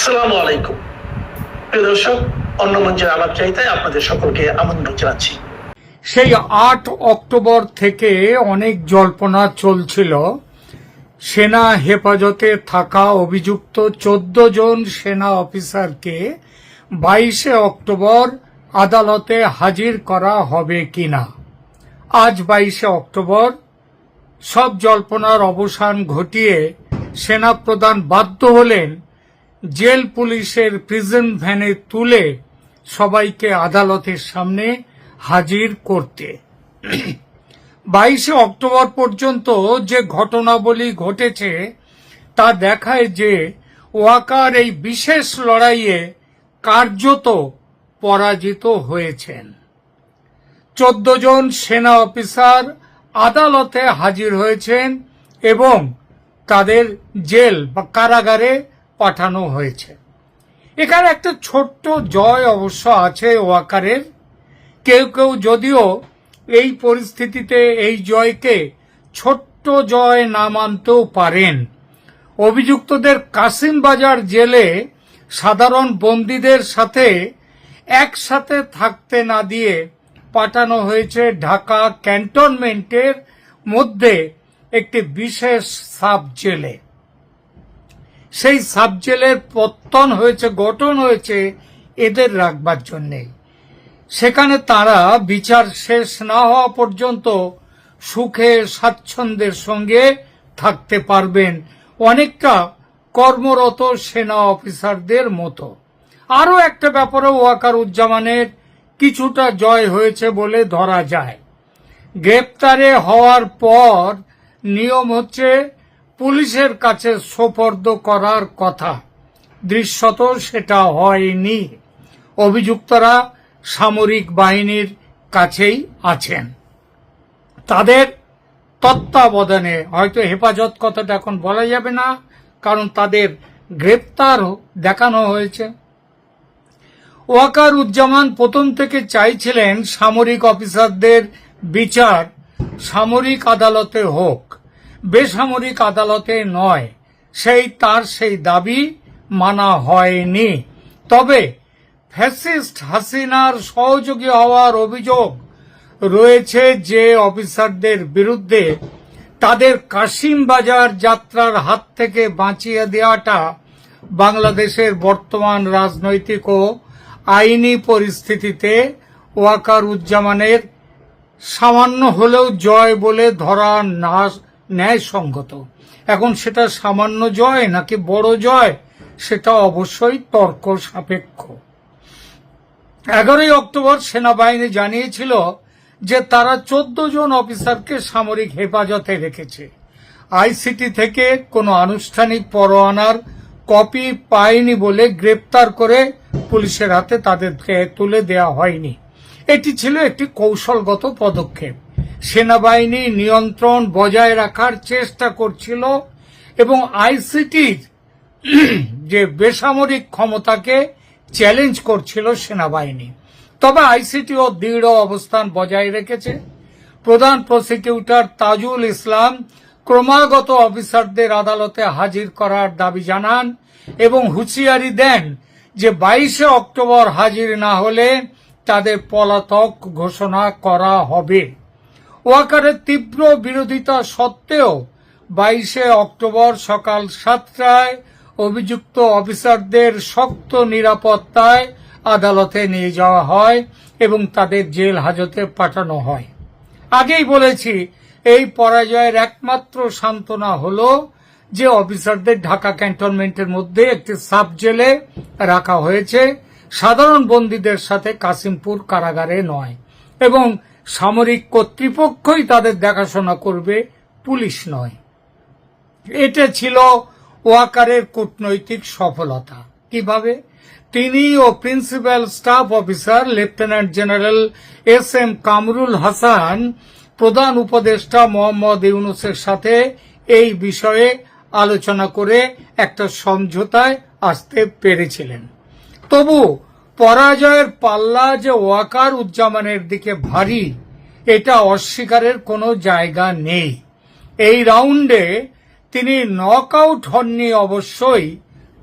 আসসালামু আলাইকুম প্রিয় দর্শক, অন্য মঞ্চের আলাপ চাইতায় আপনাদের সকলকে আমন্ত্রণ জানাচ্ছি। সেই 8 অক্টোবর থেকে অনেক জল্পনা চলছিল। সেনা হেফাজতে থাকা অভিযুক্ত 14 জন সেনা অফিসারকে 22 অক্টোবর আদালতে হাজির করা হবে কিনা। আজ 22 অক্টোবর সব জল্পনার অবসান ঘটিয়ে সেনাপ্রধান বাধ্য হলেন জেল পুলিশের প্রিজন ভ্যানে তুলে সবাইকে আদালতের সামনে হাজির করতে। 22 অক্টোবর পর্যন্ত যে ঘটনাবলী ঘটেছে তা দেখায় যে ওয়াকার এই বিশেষ লড়াইয়ে কার্যত পরাজিত হয়েছেন। 14 জন সেনা অফিসার আদালতে হাজির হয়েছেন এবং তাদের জেল বা কারাগারে পাঠানো হয়েছে। এখানে একটা ছোট্ট জয় অবশ্য আছে ওয়াকারের। কেউ কেউ যদিও এই পরিস্থিতিতে এই জয়কে ছোট্ট জয় না মানতেও পারেন। অভিযুক্তদের কাসিমবাজার জেলে সাধারণ বন্দীদের সাথে একসাথে থাকতে না দিয়ে পাঠানো হয়েছে ঢাকা ক্যান্টনমেন্টের মধ্যে একটি বিশেষ সাব জেলে। সেই সাব জেলের গঠন হয়েছে এদের রাখবার জন্যেই। সেখানে তারা বিচার শেষ না হওয়া পর্যন্ত সুখে স্বাচ্ছন্দ্যের সঙ্গে থাকতে পারবেন, অনেকটা কর্মরত সেনা অফিসারদের মতো। আরও একটা ব্যাপারে ওয়াকারুজ্জামানের কিছুটা জয় হয়েছে বলে ধরা যায়। গ্রেপ্তারে হওয়ার পর নিয়ম হচ্ছে পুলিশের কাছে সোপর্দ করার কথা। দৃশ্যত সেটা হয়নি। অভিযুক্তরা সামরিক বাহিনীর কাছেই আছেন। তাদের তত্ত্বাবধানে, হয়তো হেফাজত কথাটা এখন বলা যাবে না, কারণ তাদের গ্রেপ্তারও দেখানো হয়েছে। ওয়াকারুজ্জামান প্রথম থেকে চাইছিলেন সামরিক অফিসারদের বিচার সামরিক আদালতে হোক, বেসামরিক আদালতে নয়। তার সেই দাবি মানা হয়নি। তবে ফ্যাসিস্ট হাসিনার সহযোগী হওয়ার অভিযোগ রয়েছে যে অফিসারদের বিরুদ্ধে, তাদের কাসিমবাজার যাত্রার হাত থেকে বাঁচিয়ে দেওয়াটা বাংলাদেশের বর্তমান রাজনৈতিক ও আইনি পরিস্থিতিতে ওয়াকারুজ্জামানের সামান্য হলেও জয় বলে ধরা না ন্যায়সঙ্গত। এখন সেটা সামান্য জয় নাকি বড় জয়, সেটা অবশ্যই তর্ক সাপেক্ষ। 11 অক্টোবর সেনাবাহিনী জানিয়েছিল যে তারা 14 জন অফিসারকে সামরিক হেফাজতে রেখেছে। আইসিটি থেকে কোনো আনুষ্ঠানিক পরোয়ানার কপি পায়নি বলে গ্রেপ্তার করে পুলিশের হাতে তাদেরকে তুলে দেওয়া হয়নি। এটি ছিল একটি কৌশলগত পদক্ষেপ। সেনাবাহিনী নিয়ন্ত্রণ বজায় রাখার চেষ্টা করছিল এবং আইসিটির যে বেসামরিক ক্ষমতাকে চ্যালেঞ্জ করছিল সেনাবাহিনী। তবে আইসিটিও দৃঢ় অবস্থান বজায় রেখেছে। প্রধান প্রসিকিউটর তাজুল ইসলাম ক্রমাগত অফিসারদের আদালতে হাজির করার দাবি জানান এবং হুঁশিয়ারি দেন যে 22 অক্টোবর হাজির না হলে তাদের পলাতক ঘোষণা করা হবে। ওয়াকারের তীব্র বিরোধিতা সত্ত্বেও 22 অক্টোবর সকাল 7টায় অভিযুক্ত অফিসারদের শক্ত নিরাপত্তায় আদালতে নিয়ে যাওয়া হয় এবং তাদের জেল হাজতে পাঠানো হয়। আগেই বলেছি, এই পরাজয়ের একমাত্র সান্ত্বনা হলো যে অফিসারদের ঢাকা ক্যান্টনমেন্টের মধ্যে একটি সাব জেলে রাখা হয়েছে, সাধারণ বন্দীদের সাথে কাসিমপুর কারাগারে নয়, এবং সামরিক কর্তৃপক্ষই তাদের দেখাশোনা করবে, পুলিশ নয়। এটা ছিল ওয়াকারের কূটনৈতিক সফলতা। কিভাবে? তিনি ও principal staff officer lieutenant general S M. Kamrul Hasan প্রধান উপদেষ্টা মোহাম্মদ ইউনূসের সাথে এই বিষয়ে আলোচনা করে একটা সমঝোতায় আসতে পেরেছিলেন। তবু পরাজয়ের পাল্লা যে ওয়াকারুজ্জামানের দিকে ভারী, এটা অস্বীকারের কোনো জায়গা নেই। এই রাউন্ডে তিনি নকআউট হননি অবশ্যই,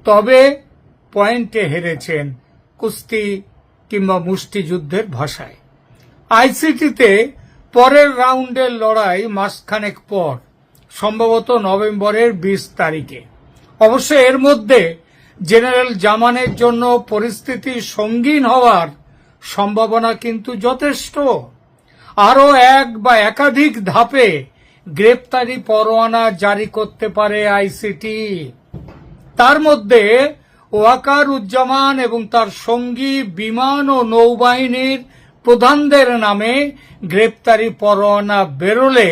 তবে পয়েন্টে হেরেছেন, কুস্তি কিংবা মুষ্টিযুদ্ধের ভাষায়। আইসিটিতে পরের রাউন্ডের লড়াই মাসখানেক পর, সম্ভবত নভেম্বরের 20 তারিখে। অবশ্য এর মধ্যে জেনারেল জামানের জন্য পরিস্থিতি সঙ্গীন হওয়ার সম্ভাবনা কিন্তু যথেষ্ট। আরও এক বা একাধিক ধাপে গ্রেপ্তারি পরোয়ানা জারি করতে পারে আইসিটি। তার মধ্যে ওয়াকারুজ্জামান এবং তার সঙ্গী বিমান ও নৌবাহিনীর প্রধানদের নামে গ্রেপ্তারি পরোয়ানা বেরোলে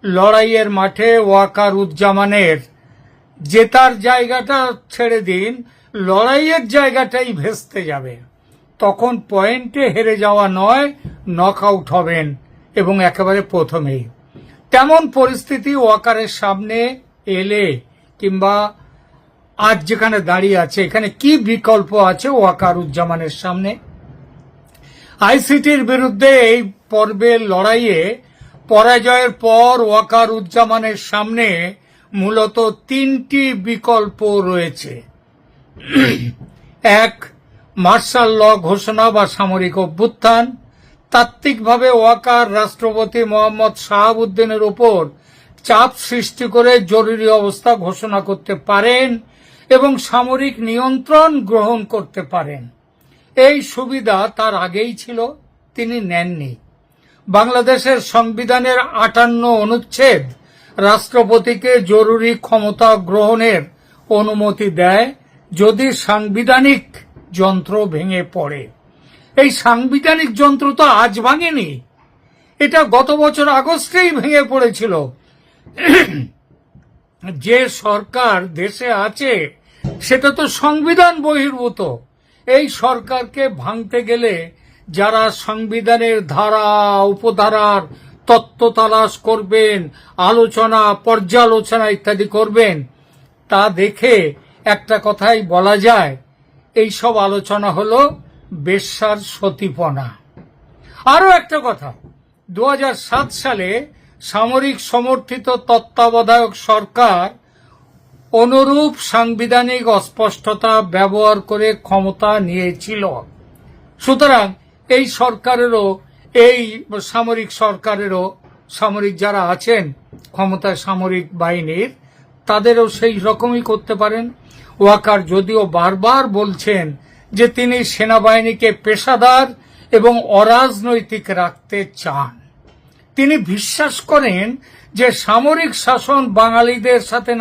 লড়াইয়ের মাঠে ওয়াকারুজ্জামানের জেতার জায়গাটা ছেড়ে দিন, লড়াইয়ের জায়গাটাই ভেস্তে যাবে। তখন পয়েন্টে হেরে যাওয়া নয়, নক আউট হবেন, এবং একেবারে প্রথমেই। তেমন পরিস্থিতি ওয়াকারের সামনে এলে, কিংবা আজ যেখানে দাঁড়িয়ে আছে, এখানে কি বিকল্প আছে ওয়াকারুজ্জামানের সামনে? আইসিটির বিরুদ্ধে এই পর্বের লড়াইয়ে পরাজয়ের পর ওয়াকারুজ্জামানের সামনে মূলত 3টি বিকল্প রয়েছে। এক, মার্শাল ল ঘোষণা বা সামরিক অভ্যুত্থান। তাত্ত্বিকভাবে ওয়াকার রাষ্ট্রপতি মোহাম্মদ শাহাবুদ্দিনের উপর চাপ সৃষ্টি করে জরুরি অবস্থা ঘোষণা করতে পারেন এবং সামরিক নিয়ন্ত্রণ গ্রহণ করতে পারেন। এই সুবিধা তার আগেই ছিল, তিনি নেননি। বাংলাদেশের সংবিধানের 58 অনুচ্ছেদ রাষ্ট্রপতিকে জরুরি ক্ষমতা গ্রহণের অনুমতি দেয় যদি সাংবিধানিক যন্ত্র ভেঙে পড়ে। এই সাংবিধানিক যন্ত্র তো আজ ভাঙেনি, এটা গত বছর আগস্টেই ভেঙে পড়েছিল। যে সরকার দেশে আছে সেটা তো সংবিধান বহির্ভূত। এই সরকারকে ভাঙতে গেলে যারা সংবিধানের ধারা উপধারার তত্ত্ব তালাশ করবেন, আলোচনা পর্যালোচনা ইত্যাদি করবেন, তা দেখে একটা কথাই বলা যায়, এই সব আলোচনা হলো বেশ্যার সতীপনা। আরো একটা কথা, 2007 সালে সামরিক সমর্থিত তত্ত্বাবধায়ক সরকার অনুরূপ সাংবিধানিক অস্পষ্টতা ব্যবহার করে ক্ষমতা নিয়েছিল। সুতরাং এই সরকারেরও, এই সামরিক সরকারেরও, সামরিক যারা আছেন ক্ষমতায় সামরিক বাহিনীর, তাদেরও সেই রকমই করতে পারেন। ওয়াকার যদিও বারবার বলছেন যে তিনি সেনাবাহিনীকে পেশাদার এবং অরাজনৈতিক রাখতে চান। তিনি বিশ্বাস করেন যে সামরিক শাসন বাঙালিদের সাথে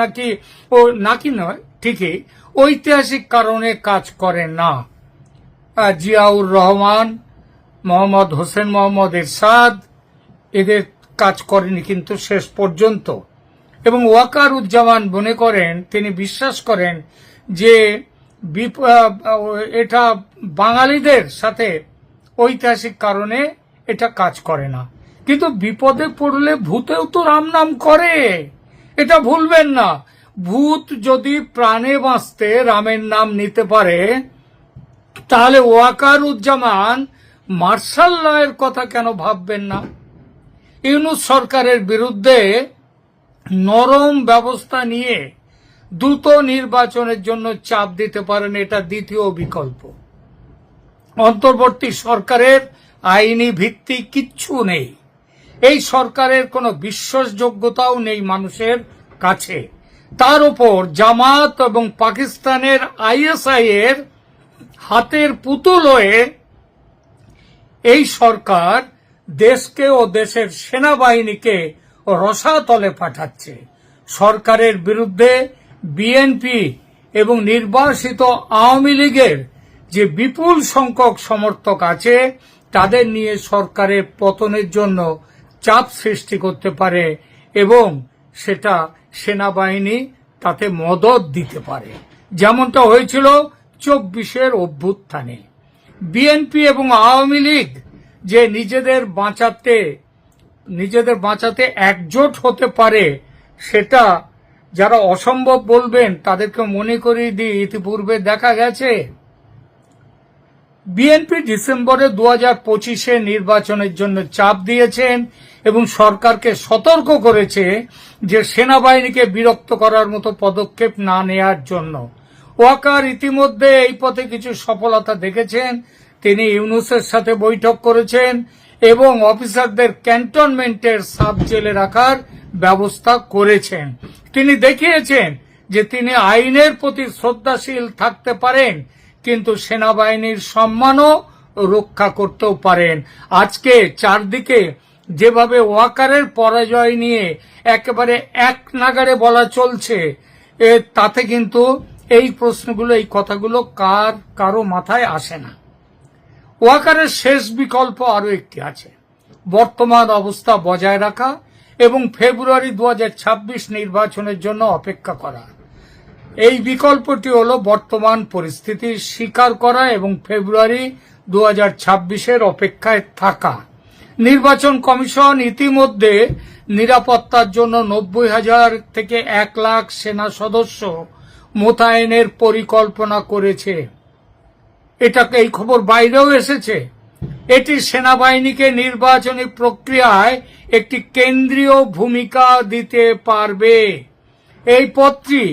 নাকি নয়, ঠিকই ঐতিহাসিক কারণে কাজ করে না। জিয়াউর রহমান, মোহাম্মদ হোসেন মোহাম্মদ এরশাদ এদের কাজ করেনি কিন্তু শেষ পর্যন্ত। এবং ওয়াকারুজ্জামান মনে করেন, তিনি বিশ্বাস করেন যে এটা বাঙালিদের সাথে ঐতিহাসিক কারণে এটা কাজ করে না। কিন্তু বিপদে পড়লে ভূতেও তো রাম নাম করে, এটা ভুলবেন না। ভূত যদি প্রাণে বাঁচতে রামের নাম নিতে পারে, তাহলে ওয়াকারুজ্জামান মার্শাল লয়ের কথা কেন ভাববেন না? ইউনূস সরকারের বিরুদ্ধে নরম ব্যবস্থা নিয়ে দ্রুত নির্বাচনের জন্য চাপ দিতে পারেন, এটা দ্বিতীয় বিকল্প। অন্তর্বর্তী সরকারের আইনি ভিত্তি কিচ্ছু নেই, এই সরকারের কোনো বিশ্বাসযোগ্যতাও নেই মানুষের কাছে। তার উপর জামাত এবং পাকিস্তানের আইএসআই এর হাতের পুতুল হয়ে এই সরকার দেশকে ও দেশের সেনাবাহিনীকে রসাতলে পাঠাচ্ছে। সরকারের বিরুদ্ধে বিএনপি এবং নির্বাসিত আওয়ামী লীগের যে বিপুল সংখ্যক সমর্থক আছে, তাদের নিয়ে সরকারের পতনের জন্য চাপ সৃষ্টি করতে পারে এবং সেটা সেনাবাহিনী তাতে মদত দিতে পারে, যেমনটা হয়েছিল 24-এর অভ্যুত্থানে। বিএনপি এবং আওয়ামী লীগ যে নিজেদের বাঁচাতে একজোট হতে পারে, সেটা যারা অসম্ভব বলবেন তাদেরকে মনে করিয়ে দিয়ে ইতিপূর্বে দেখা গেছে। বিএনপি ডিসেম্বরে 2025-এ নির্বাচনের জন্য চাপ দিয়েছেন এবং সরকারকে সতর্ক করেছে যে সেনাবাহিনীকে বিরক্ত করার মতো পদক্ষেপ না নেয়ার জন্য। ওয়াকার ইতিমধ্যে এই পথে কিছু সফলতা দেখেছেন। তিনি ইউনূসের সাথে বৈঠক করেছেন এবং অফিসারদের ক্যান্টনমেন্টের সাব জেলে রাখার ব্যবস্থা করেছেন। তিনি দেখিয়েছেন যে তিনি আইনের প্রতি শ্রদ্ধাশীল থাকতে পারেন, কিন্তু সেনাবাহিনীর সম্মানও রক্ষা করতেও পারেন। আজকে চারদিকে যেভাবে ওয়াকারের পরাজয় নিয়ে একেবারে এক নাগাড়ে বলা চলছে, তাতে কিন্তু এই প্রশ্নগুলো, এই কথাগুলো কারো মাথায় আসে না। ওয়াকারের শেষ বিকল্প আরো একটি আছে, বর্তমান অবস্থা বজায় রাখা এবং ফেব্রুয়ারি 2026 নির্বাচনের জন্য অপেক্ষা করা। এই বিকল্পটি হল বর্তমান পরিস্থিতি স্বীকার করা এবং ফেব্রুয়ারি 2026-এর অপেক্ষায় থাকা। নির্বাচন কমিশন ইতিমধ্যে নিরাপত্তার জন্য 90,000 থেকে 1 লাখ সেনা সদস্য মোতায়েনের পরিকল্পনা করেছে। এই খবর বাইরেও এসেছে। এটি সেনাবাহিনীকে নির্বাচনী প্রক্রিয়ায় একটি কেন্দ্রীয় ভূমিকা দিতে পারবে। এই পত্রটি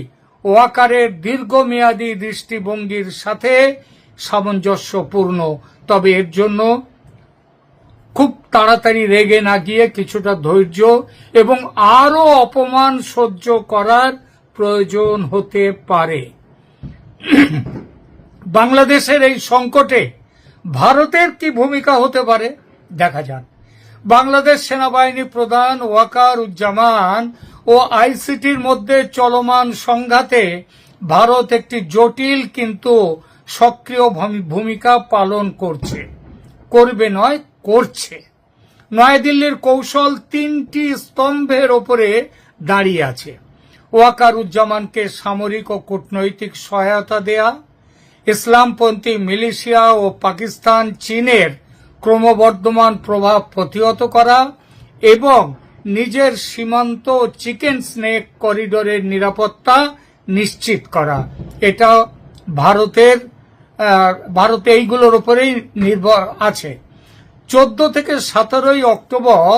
ওয়াকারের দীর্ঘমেয়াদী দৃষ্টিভঙ্গির সাথে সামঞ্জস্যপূর্ণ, তবে এর জন্য খুব তাড়াতাড়ি রেগে না গিয়ে কিছুটা ধৈর্য এবং আরো অপমান সহ্য করার প্রয়োজন হতে পারে। বাংলাদেশের এই সংকটে ভারতের কি ভূমিকা হতে পারে দেখা যাক। বাংলাদেশ সেনাবাহিনী প্রধান ওয়াকারুজ্জামান ও আইসিটির মধ্যে চলমান সংঘাতে ভারত একটি জটিল কিন্তু সক্রিয় ভূমিকা পালন করছে। নয়াদিল্লির কৌশল 3টি স্তম্ভের ওপরে দাঁড়িয়ে আছে। ওয়াকারুজ্জামানকে সামরিক ও কূটনৈতিক সহায়তা দেয়া, ইসলামপন্থী মিলিশিয়া ও পাকিস্তান চীনের ক্রমবর্ধমান প্রভাব প্রতিহত করা এবং নিজের সীমান্ত চিকেন স্নেক করিডোরের নিরাপত্তা নিশ্চিত করা। এটা ভারতে এইগুলোর উপরেই নির্ভর আছে। 14 থেকে 17 অক্টোবর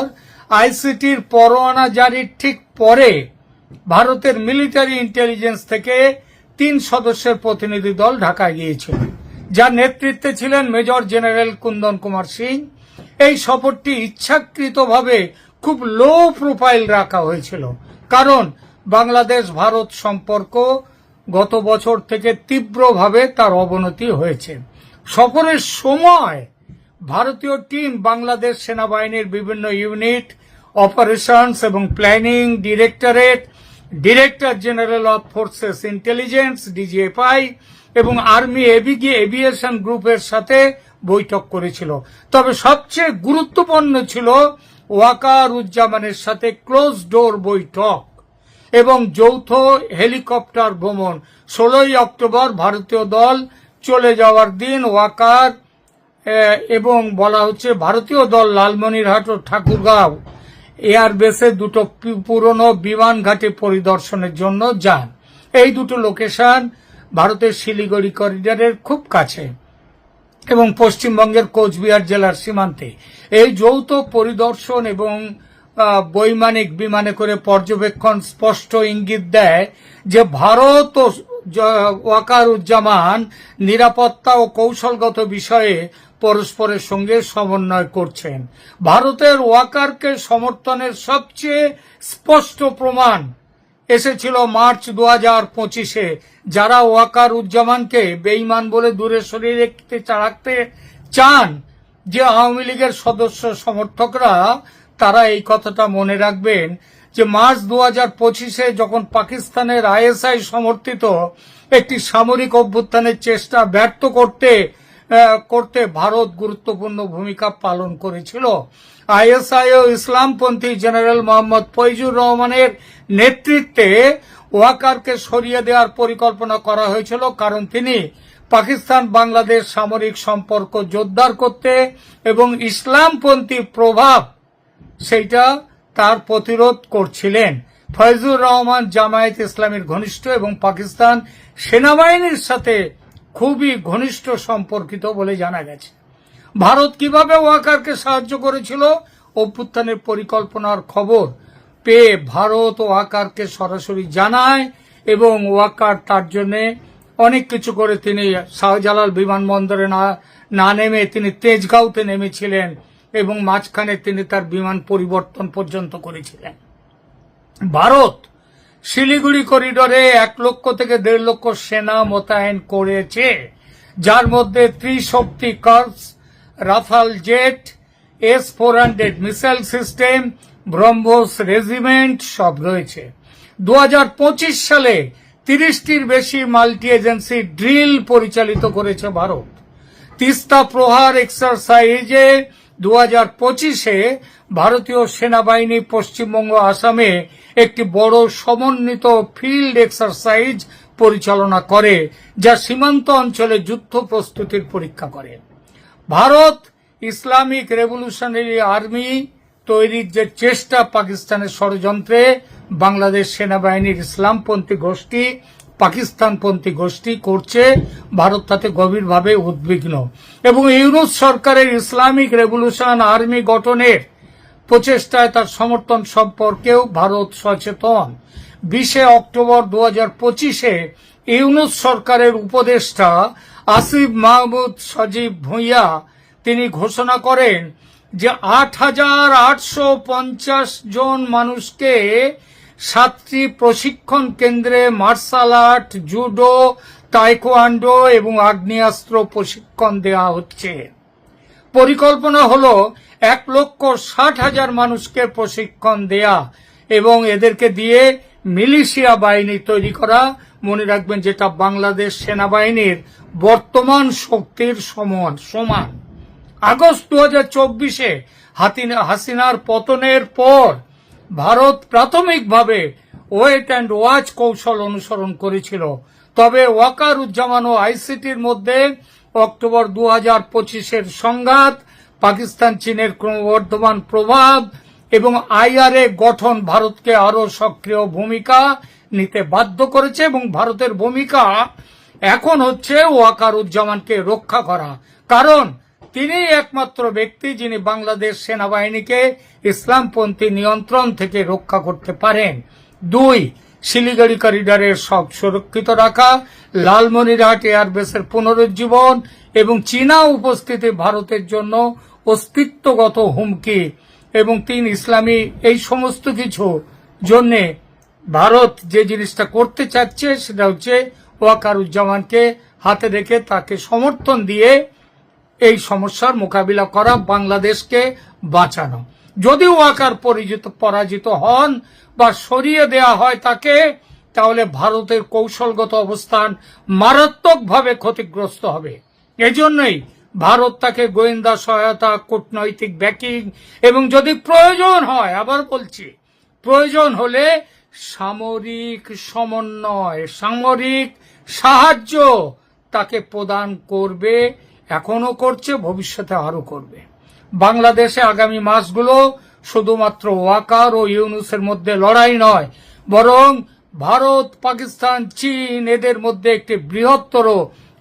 আইসিটির পরোয়ানা জারির ঠিক পরে ভারতের মিলিটারি ইন্টেলিজেন্স থেকে 3 সদস্যের প্রতিনিধি দল ঢাকায় গিয়েছিল, যার নেতৃত্বে ছিলেন মেজর জেনারেল কুন্দন কুমার সিং। এই সফরটি ইচ্ছাকৃতভাবে খুব লো প্রোফাইল রাখা হয়েছিল, কারণ বাংলাদেশ ভারত সম্পর্ক গত বছর থেকে তীব্রভাবে তার অবনতি হয়েছে। সফরের সময় ভারতীয় টিম বাংলাদেশ সেনাবাহিনীর বিভিন্ন ইউনিট, অপারেশনস এবং planning directorate, director general of forces intelligence DGFI এবং আর্মি এভিয়েশন গ্রুপের সাথে বৈঠক করেছিল। তবে সবচেয়ে গুরুত্বপূর্ণ ছিল ওয়াকারুজ্জামানের সাথে ক্লোজ ডোর বৈঠক এবং যৌথ হেলিকপ্টার ভ্রমণ। 16 অক্টোবর ভারতীয় দল চলে যাওয়ার দিন ওয়াকার এবং বলা হচ্ছে ভারতীয় দল লালমনিরহাট ও ঠাকুরগাঁও এয়ারবেসে 2টো পুরনো বিমান ঘাটে পরিদর্শনের জন্য যান। এই 2টো লোকেশন ভারতের শিলিগুড়ি করিডোরের খুব কাছে এবং পশ্চিমবঙ্গের কোচবিহার জেলার সীমান্তে। এই যৌথ পরিদর্শন এবং বৈমানিক বিমানে করে পর্যবেক্ষণ স্পষ্ট ইঙ্গিত দেয় যে ভারত ও ওয়াকারুজ্জামান নিরাপত্তা ও কৌশলগত বিষয়ে পরস্পরের সঙ্গে সমন্বয় করছেন। ভারতের ওয়াকারকে সমর্থনের সবচেয়ে স্পষ্ট প্রমাণ এসেছিল মার্চ 2025-এ। যারা ওয়াকারুজ্জামানকে বেঈমান বলে দূরে সরিয়ে রাখতে চান, যে আওয়ামী লীগের সদস্য সমর্থকরা, তারা এই কথাটা মনে রাখবেন যে মার্চ 2025-এ যখন পাকিস্তানের আইএসআই সমর্থিত একটি সামরিক অভ্যুত্থানের চেষ্টা ব্যর্থ করতে ভারত গুরুত্বপূর্ণ ভূমিকা পালন করেছিল। আইএসআই ও ইসলামপন্থী জেনারেল মোহাম্মদ ফৈজুর রহমানের নেতৃত্বে ওয়াকারকে সরিয়ে দেওয়ার পরিকল্পনা করা হয়েছিল, কারণ তিনি পাকিস্তান বাংলাদেশ সামরিক সম্পর্ক জোরদার করতে এবং ইসলামপন্থী প্রভাব সেইটা তার প্রতিরোধ করছিলেন। ফয়জুর রহমান জামায়াত ইসলামীর ঘনিষ্ঠ এবং পাকিস্তান সেনাবাহিনীর সাথে খুবই ঘনিষ্ঠ সম্পর্কিত বলে জানা গেছে। ভারত কিভাবে ওয়াকারকে সাহায্য করেছিল? অভ্যুত্থানের পরিকল্পনার খবর পেয়ে ভারত ওয়াকারকে সরাসরি জানায় এবং ওয়াকার তার জন্য অনেক কিছু করে তিনি শাহজালাল বিমানবন্দরে না নেমে তিনি তেজগাঁওতে নেমেছিলেন এবং মাঝখানে তিনি তার বিমান পরিবর্তন পর্যন্ত করেছিলেন। ভারত শিলিগুড়ি করিডোরে 1 লক্ষ থেকে 1.5 লক্ষ সেনা মোতায়েন করেছে, যার মধ্যে Trishakti corps, Rafale jet, S-400 missile system, BrahMos regiment সব রয়েছে। 2025 সালে 30টির বেশি মাল্টি এজেন্সি ড্রিল পরিচালিত করেছে ভারত। তিস্তা প্রহার এক্সারসাইজে 2025-এ ভারতীয় সেনাবাহিনী পশ্চিমবঙ্গ, আসামে একটি বড় সমন্বিত ফিল্ড এক্সারসাইজ পরিচালনা করে, যা সীমান্ত অঞ্চলে যুদ্ধ প্রস্তুতির পরীক্ষা করে। ভারত ইসলামিক রেভলিউশনারি আর্মি তৈরির যে চেষ্টা পাকিস্তানের ষড়যন্ত্রে বাংলাদেশ সেনাবাহিনীর ইসলামপন্থী গোষ্ঠী, পাকিস্তানপন্থী গোষ্ঠী করছে, ভারত তাতে গভীরভাবে উদ্বিগ্ন এবং ইউনূস সরকারের ইসলামিক রেভলিউশন আর্মি গঠনের প্রচেষ্টায় তার সমর্থন সম্পর্কেও ভারত সচেতন। 20 অক্টোবর 2025-এ ইউনূস সরকারের উপদেষ্টা আসিফ মাহমুদ সজীব ভুঁইয়া তিনি ঘোষণা করেন যে 8,850 জন মানুষকে 7টি প্রশিক্ষণ কেন্দ্রে মার্শাল আর্ট, জুডো, তাইকোয়ান্ডো এবং আগ্নেয়াস্ত্র প্রশিক্ষণ দেওয়া হচ্ছে। পরিকল্পনা হলো 1,60,000 মানুষকে প্রশিক্ষণ দেয়া এবং এদেরকে দিয়ে মিলিশিয়া বাহিনী তৈরি করা। মনে রাখবেন, যেটা বাংলাদেশ সেনাবাহিনীর বর্তমান শক্তির সমান। আগস্ট 2024-এ হাসিনার পতনের পর ভারত প্রাথমিকভাবে ওয়েট অ্যান্ড ওয়াচ কৌশল অনুসরণ করেছিল, তবে ওয়াকারুজ্জামান ও আইসিটির মধ্যে অক্টোবর 2025-এর সংঘাত, পাকিস্তান চীনের ক্রমবর্ধমান প্রভাব এবং IRA গঠন ভারতকে আরো সক্রিয় ভূমিকা নিতে বাধ্য করেছে এবং ভারতের ভূমিকা এখন হচ্ছে ওয়াকারুজ্জামানকে রক্ষা করা, কারণ তিনি একমাত্র ব্যক্তি যিনি বাংলাদেশ সেনাবাহিনীকে ইসলামপন্থী নিয়ন্ত্রণ থেকে রক্ষা করতে পারেন। 2, শিলিগুড়ি করিডোরের সব সুরক্ষিত রাখা, লালমনিরহাট এয়ারবেসের পুনরুজ্জীবন এবং চীনা উপস্থিতি ভারতের জন্য অস্তিত্বগত হুমকি এবং 3, ইসলামী। এই সমস্ত কিছু জন্যে ভারত যে জিনিসটা করতে চাচ্ছে সেটা হচ্ছে ওয়াকারুজ্জামানকে হাতে রেখে তাকে সমর্থন দিয়ে এই সমস্যার মোকাবিলা করা, বাংলাদেশকে বাঁচানো। যদি ওয়াকার পরাজিত হন বা সরিয়ে দেয়া হয় তাকে, তাহলে ভারতের কৌশলগত অবস্থান মারাত্মকভাবে ক্ষতিগ্রস্ত হবে। এজন্যই ভারত তাকে গোয়েন্দা সহায়তা, কূটনৈতিক ব্যাকিং এবং যদি প্রয়োজন হয়, আবার বলছি, প্রয়োজন হলে সামরিক সমন্বয়, সামরিক সাহায্য তাকে প্রদান করবে। এখনো করছে, ভবিষ্যতে আরো করবে। বাংলাদেশে আগামী মাসগুলো শুধুমাত্র ওয়াকার ও ইউনূসের মধ্যে লড়াই নয়, বরং ভারত, পাকিস্তান, চীন এদের মধ্যে একটি বৃহত্তর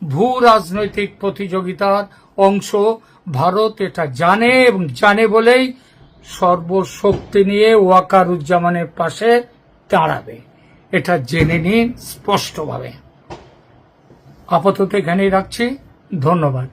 ভূ রাজনৈতিক প্রতিযোগিতার অংশ। ভারত এটা জানে এবং জানে বলেই সর্বশক্তি নিয়ে ওয়াকারুজ্জামানের পাশে দাঁড়াবে। এটা জেনে নিন স্পষ্টভাবে। আপাতত এখানেই রাখছি। ধন্যবাদ।